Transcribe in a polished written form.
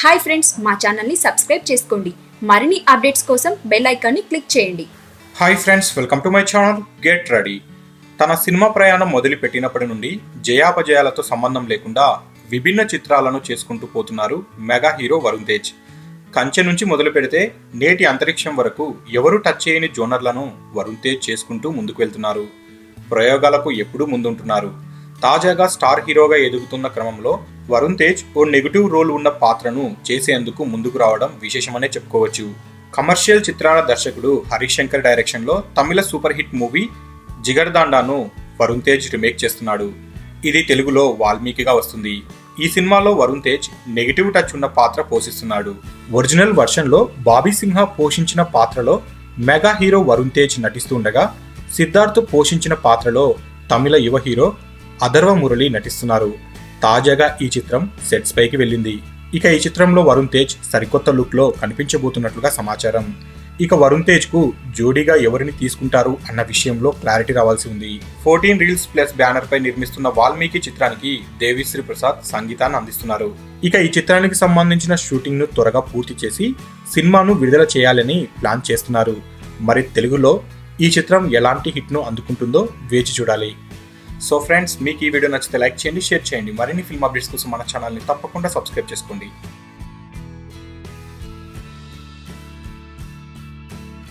Hi friends, మా ఛానల్ని subscribe చేసుకోండి. మరిన్ని అప్డేట్స్ కోసం బెల్ ఐకాన్ని క్లిక్ చేయండి. Hi friends, welcome to my channel get ready. తన సినిమా ప్రయాణం మొదలుపెట్టినప్పటి నుండి జయాపజయాలతో సంబంధం లేకుండా విభిన్న చిత్రాలను చేసుకుంటూ పోతున్నారు మెగా హీరో వరుణ్ తేజ్. కంచె నుంచి మొదలు పెడితే నేటి అంతరిక్షం వరకు ఎవరు టచ్ చేయని జోనర్లను వరుణ్ తేజ్ చేసుకుంటూ ముందుకు వెళ్తున్నారు. ప్రయోగాలకు ఎప్పుడూ ముందుంటున్నారు. తాజాగా స్టార్ హీరోగా ఎదుగుతున్న క్రమంలో వరుణ్ తేజ్ ఓ నెగిటివ్ రోల్ ఉన్న పాత్రను చేసేందుకు ముందుకు రావడం విశేషమనే చెప్పుకోవచ్చు. కమర్షియల్ చిత్రాల దర్శకుడు హరీష్ శంకర్ డైరెక్షన్లో తమిళ సూపర్ హిట్ మూవీ జిగర్దాండాను వరుణ్ తేజ్ రీమేక్ చేస్తున్నాడు. ఇది తెలుగులో వాల్మీకిగా వస్తుంది. ఈ సినిమాలో వరుణ్ తేజ్ నెగిటివ్ టచ్ ఉన్న పాత్ర పోషిస్తున్నాడు. ఒరిజినల్ వర్షన్లో బాబీ సింహ పోషించిన పాత్రలో మెగా హీరో వరుణ్ తేజ్ నటిస్తుండగా, సిద్ధార్థ్ పోషించిన పాత్రలో తమిళ యువ హీరో అథర్వ మురళి నటిస్తున్నారు. తాజాగా ఈ చిత్రం సెట్స్ పైకి వెళ్ళింది. ఇక ఈ చిత్రంలో వరుణ్ తేజ్ సరికొత్త లుక్ లో కనిపించబోతున్నట్లుగా సమాచారం. ఇక వరుణ్ తేజ్ కు జోడీగా ఎవరిని తీసుకుంటారు అన్న విషయంలో క్లారిటీ రావాల్సి ఉంది. 14 రీల్స్ ప్లస్ బ్యానర్ పై నిర్మిస్తున్న వాల్మీకి చిత్రానికి దేవిశ్రీ ప్రసాద్ సంగీతాన్ని అందిస్తున్నారు. ఇక ఈ చిత్రానికి సంబంధించిన షూటింగ్ ను త్వరగా పూర్తి చేసి సినిమాను విడుదల చేయాలని ప్లాన్ చేస్తున్నారు. మరి తెలుగులో ఈ చిత్రం ఎలాంటి హిట్ ను అందుకుంటుందో వేచి చూడాలి. సో ఫ్రెండ్స్, మీకు ఈ వీడియో నచ్చితే లైక్ చేయండి, షేర్ చేయండి. మరిన్ని ఫిల్మ్ అప్డేట్స్ కోసం మన ఛానల్ని తప్పకుండా సబ్స్క్రైబ్ చేసుకోండి.